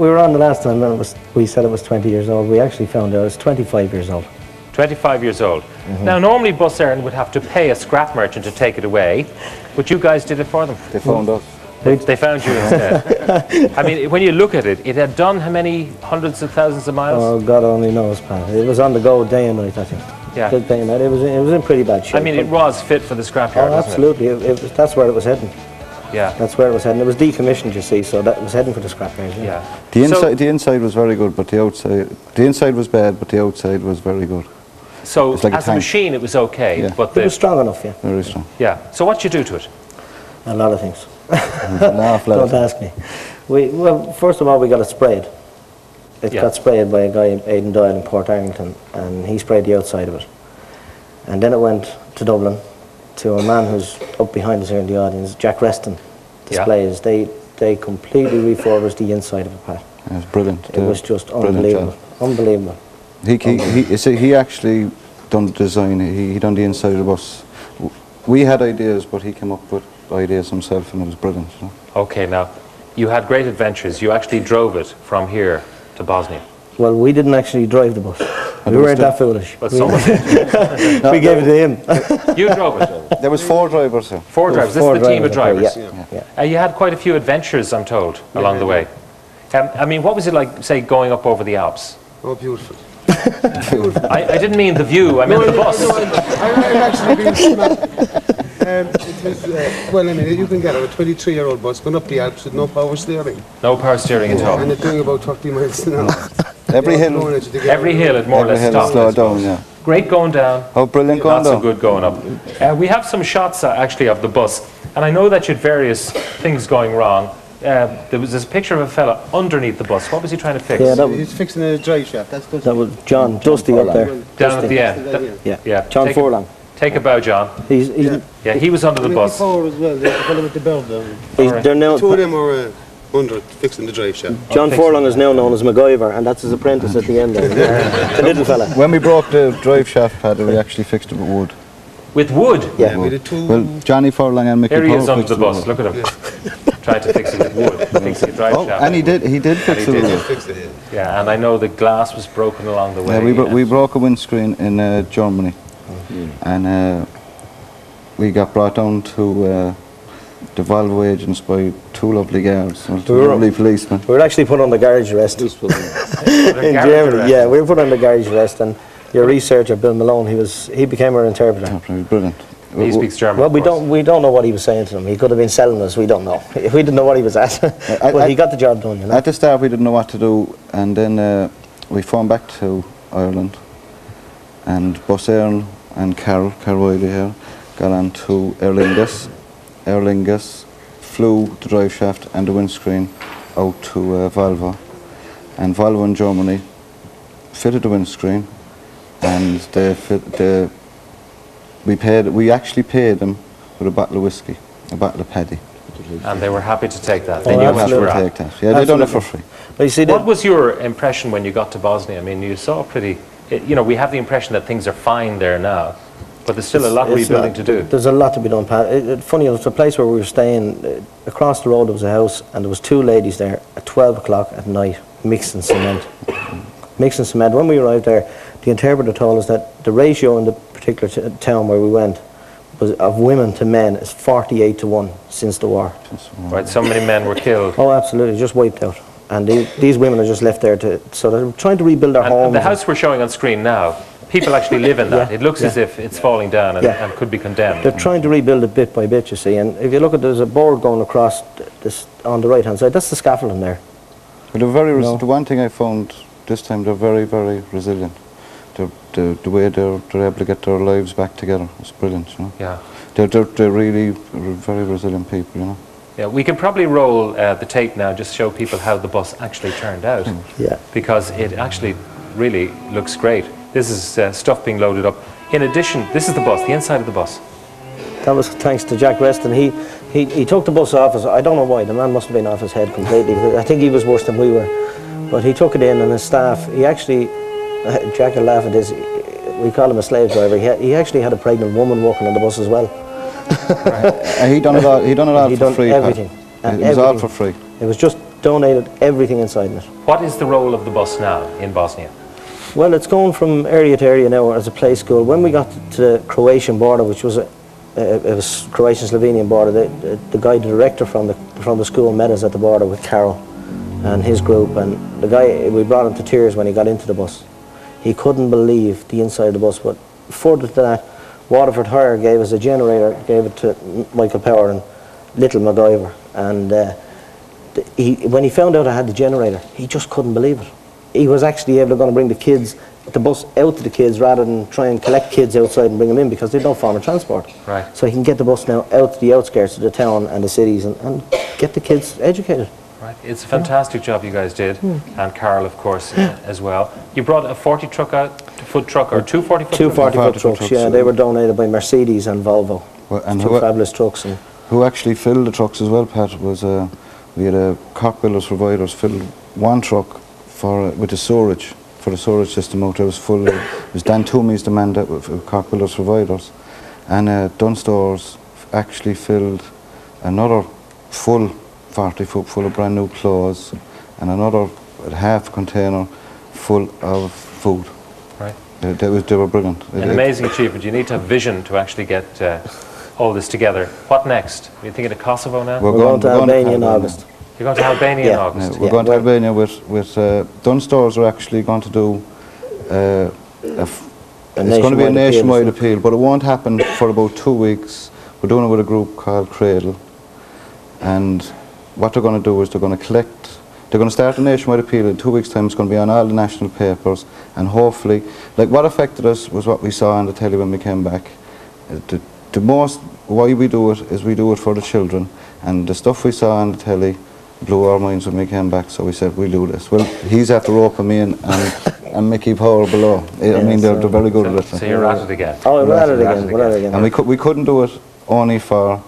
We were on the last time and we said it was 20 years old. We actually found out it's 25 years old. 25 years old. Now, normally Eireann would have to pay a scrap merchant to take it away, but you guys did it for them. They found us. They found you instead. I mean, when you look at it, it had done how many hundreds of thousands of miles? Oh, God only knows, Pat. It was on the go day and night, I think. Yeah. Day and night. It was in pretty bad shape. I mean, it was fit for the scrapyard, oh, absolutely. That's where it was heading. Yeah. That's where it was heading. It was decommissioned, you see, so that was heading for the scrapyard. Yeah. The inside was very good, but the outside... The inside was bad, but the outside was very good. So, like as a machine, it was okay, yeah. but it was strong enough, yeah. Very strong. Yeah. So what did you do to it? A lot of things. Don't ask me. Well, first of all, we got it sprayed. It got sprayed by a guy, Aidan Doyle, in Port Arlington, and he sprayed the outside of it. And then it went to Dublin, to a man who's up behind us here in the audience, Jack Reston Displays. They completely refurbished the inside of it, Pat. It was brilliant. It was just unbelievable. Unbelievable. He actually done the design. He done the inside of the bus. We had ideas, but he came up with ideas himself, and it was brilliant. You know? Okay, now you had great adventures. You actually drove it from here to Bosnia. Well, we didn't actually drive the bus. We weren't that foolish. But someone did. We gave it to him. You drove it. There was 4 drivers. Sir. 4 drivers. This is the team of drivers. Yeah. You had quite a few adventures, I'm told, along the way. I mean, what was it like, say, going up over the Alps? Oh, beautiful. I didn't mean the view, I meant the bus. I've actually been it was, well, I mean, you can get a 23-year-old bus going up the Alps with no power steering. No power steering at all. And it's doing about 30 miles an hour. Every hill it more or less stopped. Slowed down, yeah. Great going down. Oh, brilliant going down. Not so good going up. We have some shots, actually, of the bus. And I know that you had various things going wrong. There was this picture of a fella underneath the bus. What was he trying to fix? Yeah, he's fixing a drive shaft. That was John Dusty up there. Down at the end. Yeah. John Furlong. Take a bow, John. Yeah, he was under the bus. Power as well. The fellow with the bell down. They're now, 2 of them are under fixing the drive shaft. John Furlong is now known as MacGyver, and that's his apprentice at the end there. The little fella. When we broke the drive shaft pad, we actually fixed it with wood. With wood? Yeah. We did 2. Well, Johnny Furlong and Mickey Here he Power is under the fixed bus. it. Look at him. Trying to fix it with wood. Fixing a drive shaft. And he did fix it with wood. Yeah, and I know the glass was broken along the way. Yeah, we broke a windscreen in Germany, and we got brought down to the Volvo agents by 2 lovely guards, 2 lovely policemen. We were actually put on the garage arrest in Germany. Yeah, we were put on the garage arrest, and your researcher Bill Malone, he became our interpreter. Brilliant. He speaks German. Well, we don't know what he was saying to them. He could have been selling us. We don't know. We didn't know what he was at. But he got the job done. You know? At the start, we didn't know what to do, and then we phoned back to Ireland, and Eireann and Carol Wiley here got on to Aer Lingus. Aer Lingus flew the drive shaft and the windscreen out to Volvo, and Volvo in Germany fitted the windscreen, and we actually paid them with a bottle of whiskey, a bottle of paddy. And they were happy to take that. They knew happy to take that. Yeah, they done it for free. But you see, what was your impression when you got to Bosnia? I mean, you saw we have the impression that things are fine there now, but there's still a lot of rebuilding to do. There's a lot to be done, Pat. Funny, it was a place where we were staying. Across the road there was a house, and there was 2 ladies there at 12 o'clock at night mixing cement. Mixing cement. When we arrived there, the interpreter told us that the ratio in the particular town where we went was of women to men is 48 to 1 since the war. Right, so many men were killed. Oh, absolutely, just wiped out. And these women are just left there so they're trying to rebuild their homes. The house we're showing on screen now, people actually live in that. It looks as if it's falling down and could be condemned. They're trying to rebuild it bit by bit, you see. And if you look at, there's a board going across this on the right hand side. That's the scaffolding there. But the one thing I found this time, they're very, very resilient. The way they're able to get their lives back together is brilliant, you know. Yeah. They're really very resilient people, you know. Yeah, we can probably roll the tape now, just show people how the bus actually turned out. Yeah. Because it actually really looks great. This is stuff being loaded up. In addition, this is the bus, the inside of the bus. That was thanks to Jack Reston. He took the bus off. I don't know why. The man must have been off his head completely. I think he was worse than we were. But he took it in, and his staff. He actually, Jack will laugh at this. We call him a slave driver. He actually had a pregnant woman working on the bus as well. He done it all. He done it all for free. Everything. It was all for free. It was just donated everything inside in it. What is the role of the bus now in Bosnia? Well, it's going from area to area now as a play school. When we got to the Croatian border, which was it was Croatian-Slovenian border, the guy, the director from the school, met us at the border with Carol and his group, and the guy, we brought him to tears when he got into the bus. He couldn't believe the inside of the bus. But further to that, Waterford Hire gave us a generator, gave it to Michael Power and Little MacGyver, and when he found out I had the generator, he just couldn't believe it. He was actually able to bring the bus out to the kids rather than try and collect kids outside and bring them in, because they don't form a transport. Right. So he can get the bus now out to the outskirts of the town and the cities and get the kids educated. Right. It's a fantastic job you guys did, and Carol, of course, as well. You brought a 40-foot truck, or two 40-foot Two trucks? 40-foot trucks, yeah. They were donated by Mercedes and Volvo. Well, and two fabulous trucks. And who actually filled the trucks as well, Pat, was we had a Cork Builders Providers filled one truck with the storage, for the storage system out there. It was full. It was Dan Toomey's demand with Cork Builders Providers, and Dunstores actually filled another full 40-foot full of brand new clothes, and another half container full of food. Right. They were brilliant. An amazing achievement. You need to have vision to actually get all this together. What next? Are you thinking of Kosovo now? we're going to Albania in August. You're going to Albania in Yeah. August? We're going to Albania with Dunstores are actually going to do it's going to be a nationwide appeal, but it won't happen for about 2 weeks. We're doing it with a group called Cradle, and what they're going to do is they're going to start a nationwide appeal in 2 weeks' time. It's going to be on all the national papers, and hopefully, like, what affected us was what we saw on the telly when we came back. The most, why we do it is we do it for the children, and the stuff we saw on the telly blew our minds when we came back, so we said, we'll do this. Well, he's after roping me in, and Mickey Power below. I mean, they're very good at it. So you're at it again? Oh, we're at it again. And we couldn't do it only for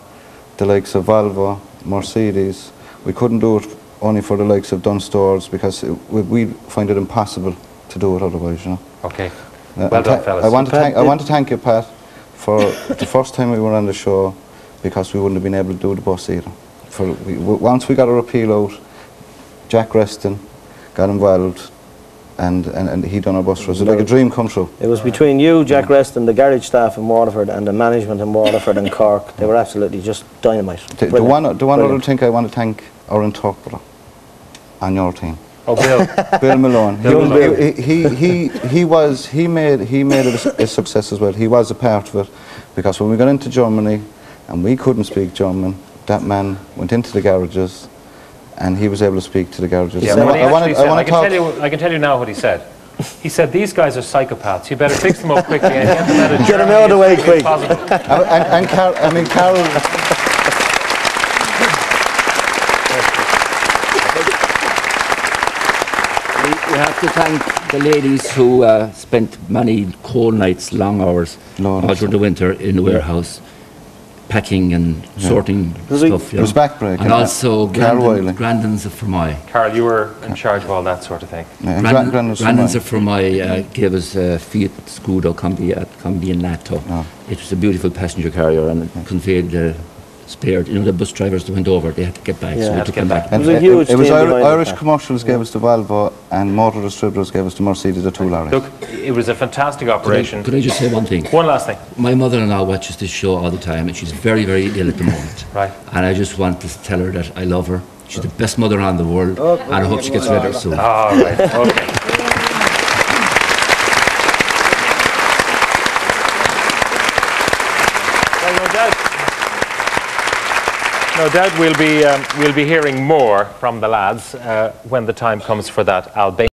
the likes of Volvo, Mercedes. We couldn't do it only for the likes of Dunstores, because we find it impossible to do it otherwise, you know. Okay. Well done, fellas. I want to thank you, Pat, for the first time we were on the show, because we wouldn't have been able to do the bus either. Once we got our appeal out, Jack Reston got involved, and he done our bus for us. It was like a dream come true. It was between you, Jack Reston, the garage staff in Waterford, and the management in Waterford and Cork. They were absolutely just dynamite. The one other thing I want to thank our interpreter on your team. Oh, Bill. Bill Malone. He made it a success as well. He was a part of it, because when we got into Germany and we couldn't speak German, that man went into the garages and he was able to speak to the garages. Yeah, I can tell you now what he said. He said, these guys are psychopaths. You better fix them up quickly and get them out of Germany. Get them out of the way quick. and Carol... We have to thank the ladies who spent many cold nights, long hours, all through the winter in the warehouse, packing and sorting stuff. It was backbreaking. And also Grandin's of Fermoy. Carl, you were in charge of all that sort of thing. Grandin's of Fermoy gave us Fiat Scudo Combi in Nato. It was a beautiful passenger carrier, and it conveyed the spared. You know, the bus drivers that went over, they had to get back, so we took them back. And it was Irish Commercials gave us the Volvo, and Motor Distributors gave us the Mercedes, the 2 lorries. Look, it was a fantastic operation. Could I just say one thing? One last thing. My mother-in-law watches this show all the time, and she's very, very ill at the moment. Right. And I just want to tell her that I love her. She's the best mother-in-law in the world, and I hope she gets better soon. All right, okay. No doubt we'll be hearing more from the lads when the time comes for that Albania.